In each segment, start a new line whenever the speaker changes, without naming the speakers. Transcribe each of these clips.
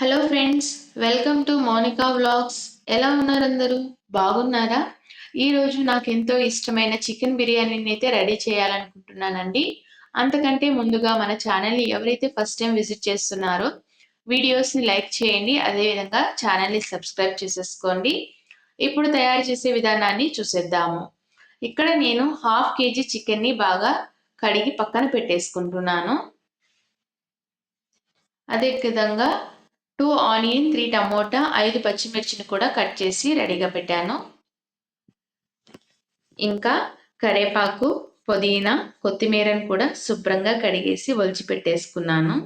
Hello friends, welcome to Monika vlogs. ఎలా ఉన్నారు అందరూ? బాగున్నారా? ఈరోజు నాకు ఎంతో ఇష్టమైన చికెన్ బిర్యానీని అయితే రెడీ చేయాలనుకుంటున్నానండి. అంతకంటే ముందుగా మన ఛానల్ని ఎవరైతే ఫస్ట్ టైం విజిట్ చేస్తున్నారో వీడియోస్ని లైక్ చేయండి. అదేవిధంగా ఛానల్ని సబ్స్క్రైబ్ చేసేసుకోండి. ఇప్పుడు తయారు చేసే విధానాన్ని చూసేద్దాము. ఇక్కడ నేను హాఫ్ కేజీ చికెన్ని బాగా కడిగి పక్కన పెట్టేసుకుంటున్నాను. అదే విధంగా 2 ఆనియన్, 3 టమోటా, 5 పచ్చిమిర్చిని కూడా కట్ చేసి రెడీగా పెట్టాను. ఇంకా కరేపాకు, పుదీనా, కొత్తిమీరను కూడా శుభ్రంగా కడిగేసి ఒలిచిపెట్టేసుకున్నాను.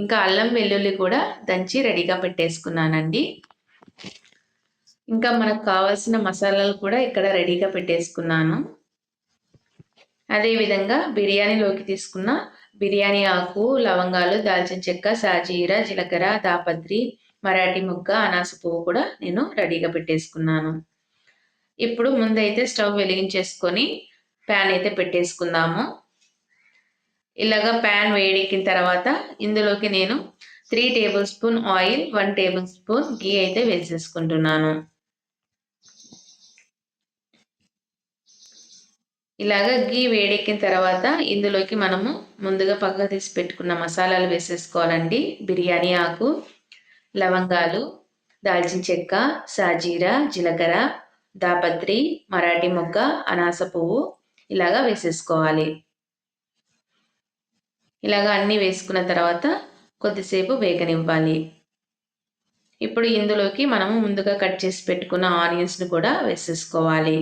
ఇంకా అల్లం వెల్లుల్లి కూడా దంచి రెడీగా పెట్టేసుకున్నానండి. ఇంకా మనకు కావాల్సిన మసాలాలు కూడా ఇక్కడ రెడీగా పెట్టేసుకున్నాను. అదేవిధంగా బిర్యానీలోకి తీసుకున్న బిర్యానీ ఆకు, లవంగాలు, దాల్చిన చెక్క, సాజీరా, జీలకర్ర, దాపత్రి, మరాఠీ మొగ్గ, అనాస పువ్వు కూడా నేను రెడీగా పెట్టేసుకున్నాను. ఇప్పుడు ముందైతే స్టవ్ వెలిగించేసుకొని ప్యాన్ అయితే పెట్టేసుకుందాము. ఇలాగా ప్యాన్ వేడెక్కిన తర్వాత ఇందులోకి నేను 3 tablespoon oil, 1 tablespoon ghee అయితే వేసేసుకుంటున్నాను. ఇలాగా గీ వేడెక్కిన తర్వాత ఇందులోకి మనము ముందుగా పక్కకు తీసి పెట్టుకున్న మసాలాలు వేసేసుకోవాలండి. బిర్యానీ ఆకు, లవంగాలు, దాల్చిన చెక్క, సాజీరా, జీలకర్ర, దాపత్రి, మరాఠీ మొగ్గ, అనాస పువ్వు ఇలాగా వేసేసుకోవాలి. ఇలాగా అన్నీ వేసుకున్న తర్వాత కొద్దిసేపు వేగనివ్వాలి. ఇప్పుడు ఇందులోకి మనము ముందుగా కట్ చేసి పెట్టుకున్న ఆనియన్స్ని కూడా వేసేసుకోవాలి.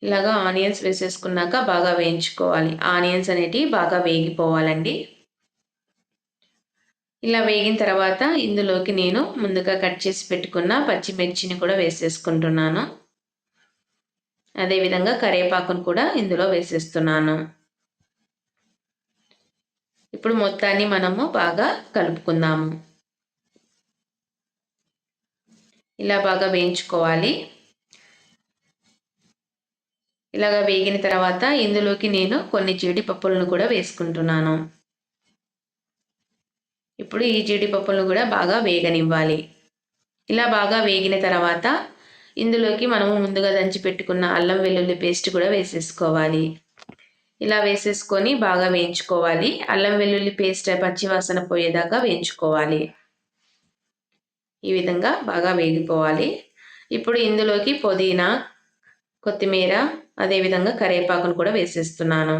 ఇలాగా ఆనియన్స్ వేసేసుకున్నాక బాగా వేయించుకోవాలి. ఆనియన్స్ అనేటివి బాగా వేగిపోవాలండి. ఇలా వేగిన తర్వాత ఇందులోకి నేను ముందుగా కట్ చేసి పెట్టుకున్న పచ్చిమిర్చిని కూడా వేసేసుకుంటున్నాను. అదేవిధంగా కరివేపాకును కూడా ఇందులో వేసేస్తున్నాను. ఇప్పుడు మొత్తాన్ని మనము బాగా కలుపుకుందాము. ఇలా బాగా వేయించుకోవాలి. ఇలాగా వేగిన తర్వాత ఇందులోకి నేను కొన్ని జీడిపప్పులను కూడా వేసుకుంటున్నాను. ఇప్పుడు ఈ జీడిపప్పులను కూడా బాగా వేగనివ్వాలి. ఇలా బాగా వేగిన తర్వాత ఇందులోకి మనము ముందుగా దంచి పెట్టుకున్న అల్లం వెల్లుల్లి పేస్ట్ కూడా వేసేసుకోవాలి. ఇలా వేసేసుకొని బాగా వేయించుకోవాలి. అల్లం వెల్లుల్లి పేస్ట్ పచ్చివాసన పోయేదాకా వేయించుకోవాలి. ఈ విధంగా బాగా వేగిపోవాలి. ఇప్పుడు ఇందులోకి పుదీనా, కొత్తిమీర, అదేవిధంగా కరివేపాకును కూడా వేసేస్తున్నాను.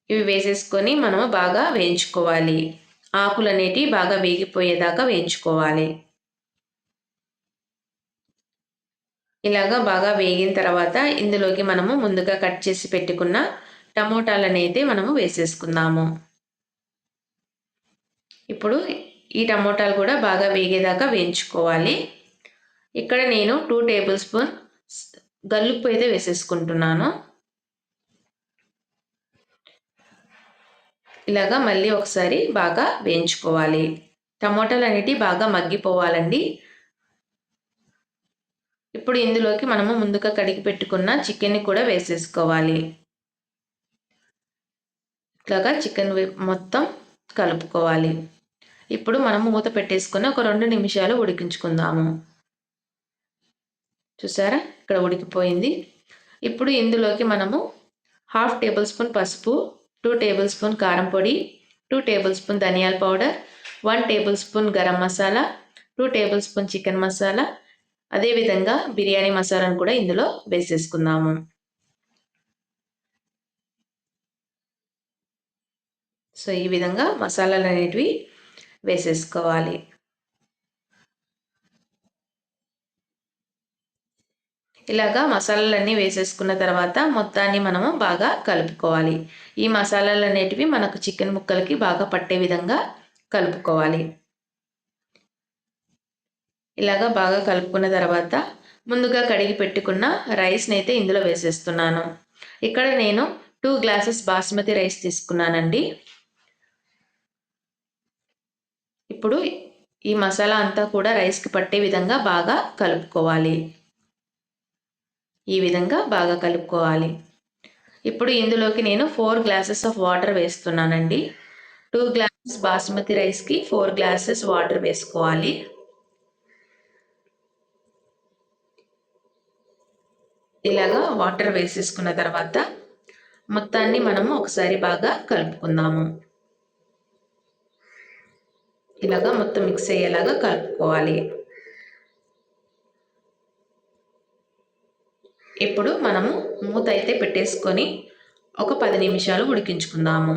ఇవి వేసేసుకొని మనము బాగా వేయించుకోవాలి. ఆకులు అనేటివి బాగా వేగిపోయేదాకా వేయించుకోవాలి. ఇలాగా బాగా వేగిన తర్వాత ఇందులోకి మనము ముందుగా కట్ చేసి పెట్టుకున్న టమోటాలను అయితే మనము వేసేసుకుందాము. ఇప్పుడు ఈ టమోటాలు కూడా బాగా వేగేదాకా వేయించుకోవాలి. ఇక్కడ నేను 2 టేబుల్ స్పూన్ గల్లుప్పు అయితే వేసేసుకుంటున్నాను. ఇలాగా మళ్ళీ ఒకసారి బాగా వేయించుకోవాలి. టమోటాలు అనేటివి బాగా మగ్గిపోవాలండి. ఇప్పుడు ఇందులోకి మనము ముందుగా కడిగి పెట్టుకున్న చికెన్ని కూడా వేసేసుకోవాలి. ఇట్లాగా చికెన్ మొత్తం కలుపుకోవాలి. ఇప్పుడు మనము మూత పెట్టేసుకొని ఒక 2 నిమిషాలు ఉడికించుకుందాము. చూసారా, ఇక్కడ ఉడికిపోయింది. ఇప్పుడు ఇందులోకి మనము 1/2 టేబుల్ స్పూన్ పసుపు, 2 టేబుల్ స్పూన్ కారం పొడి, 2 టేబుల్ స్పూన్ ధనియాల powder, 1 table spoon garam masala, 2 table spoon chicken masala, అదేవిధంగా బిర్యానీ మసాలాను కూడా ఇందులో వేసేసుకుందాము. సో ఈ విధంగా మసాలాలు అనేటివి వేసేసుకోవాలి. ఇలాగా మసాలాలన్నీ వేసేసుకున్న తర్వాత మొత్తాన్ని మనము బాగా కలుపుకోవాలి. ఈ మసాలాలు అనేటివి మనకు చికెన్ ముక్కలకి బాగా పట్టే విధంగా కలుపుకోవాలి. ఇలాగా బాగా కలుపుకున్న తర్వాత ముందుగా కడిగి పెట్టుకున్న రైస్ని అయితే ఇందులో వేసేస్తున్నాను. ఇక్కడ నేను 2 గ్లాసెస్ బాస్మతి రైస్ తీసుకున్నానండి. ఇప్పుడు ఈ మసాలా అంతా కూడా రైస్కి పట్టే విధంగా బాగా కలుపుకోవాలి. ఈ విధంగా బాగా కలుపుకోవాలి. ఇప్పుడు ఇందులోకి నేను 4 గ్లాసెస్ ఆఫ్ వాటర్ వేస్తున్నానండి. 2 గ్లాసెస్ బాస్మతి రైస్కి 4 గ్లాసెస్ వాటర్ వేసుకోవాలి. ఇలాగా వాటర్ వేసేసుకున్న తర్వాత మొత్తాన్ని మనము ఒకసారి బాగా కలుపుకుందాము. ఇలాగా మొత్తం మిక్స్ అయ్యేలాగా కలుపుకోవాలి. ఇప్పుడు మనము మూత అయితే పెట్టేసుకొని ఒక 10 నిమిషాలు ఉడికించుకుందాము.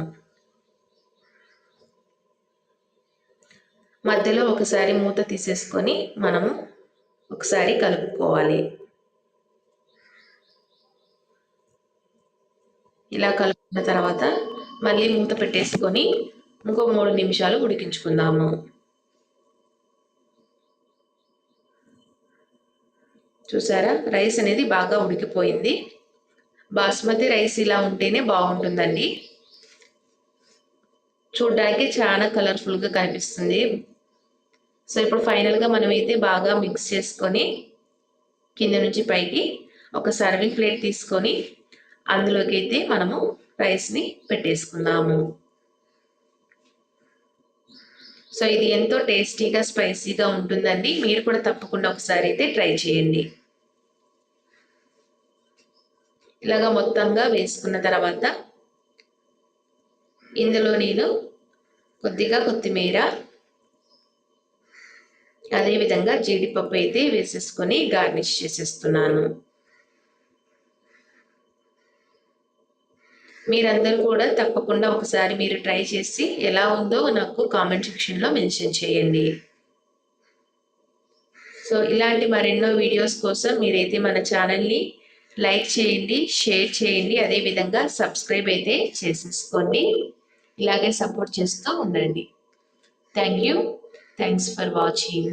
మధ్యలో ఒకసారి మూత తీసేసుకొని మనము ఒకసారి కలుపుకోవాలి. ఇలా కలుపుకున్న తర్వాత మళ్ళీ మూత పెట్టేసుకొని ఇంకో 3 నిమిషాలు ఉడికించుకుందాము. చూసారా, రైస్ అనేది బాగా ఉడికిపోయింది. బాస్మతి రైస్ ఇలా ఉంటేనే బాగుంటుందండి. చూడ్డానికి చాలా కలర్ఫుల్గా కనిపిస్తుంది. సో ఇప్పుడు ఫైనల్గా మనమైతే బాగా మిక్స్ చేసుకొని కింద నుంచి పైకి ఒక సర్వింగ్ ప్లేట్ తీసుకొని అందులోకి అయితే మనము రైస్ని పెట్టేసుకుందాము. సో ఇది ఎంతో టేస్టీగా స్పైసీగా ఉంటుందండి. మీరు కూడా తప్పకుండా ఒకసారి అయితే ట్రై చేయండి. ఇలాగా మొత్తంగా వేసుకున్న తర్వాత ఇందులో నేను కొద్దిగా కొత్తిమీర, అదేవిధంగా జీడిపప్పు అయితే వేసేసుకొని గార్నిష్ చేసేస్తున్నాను. మీరందరూ కూడా తప్పకుండా ఒకసారి మీరు ట్రై చేసి ఎలా ఉందో నాకు కామెంట్ సెక్షన్లో మెన్షన్ చేయండి. సో ఇలాంటి మరెన్నో వీడియోస్ కోసం మీరైతే మన ఛానల్ని లైక్ చేయండి, షేర్ చేయండి, అదేవిధంగా సబ్స్క్రైబ్ అయితే చేసేసుకోండి. ఇలాగే సపోర్ట్ చేస్తూ ఉండండి. Thank you. Thanks for watching.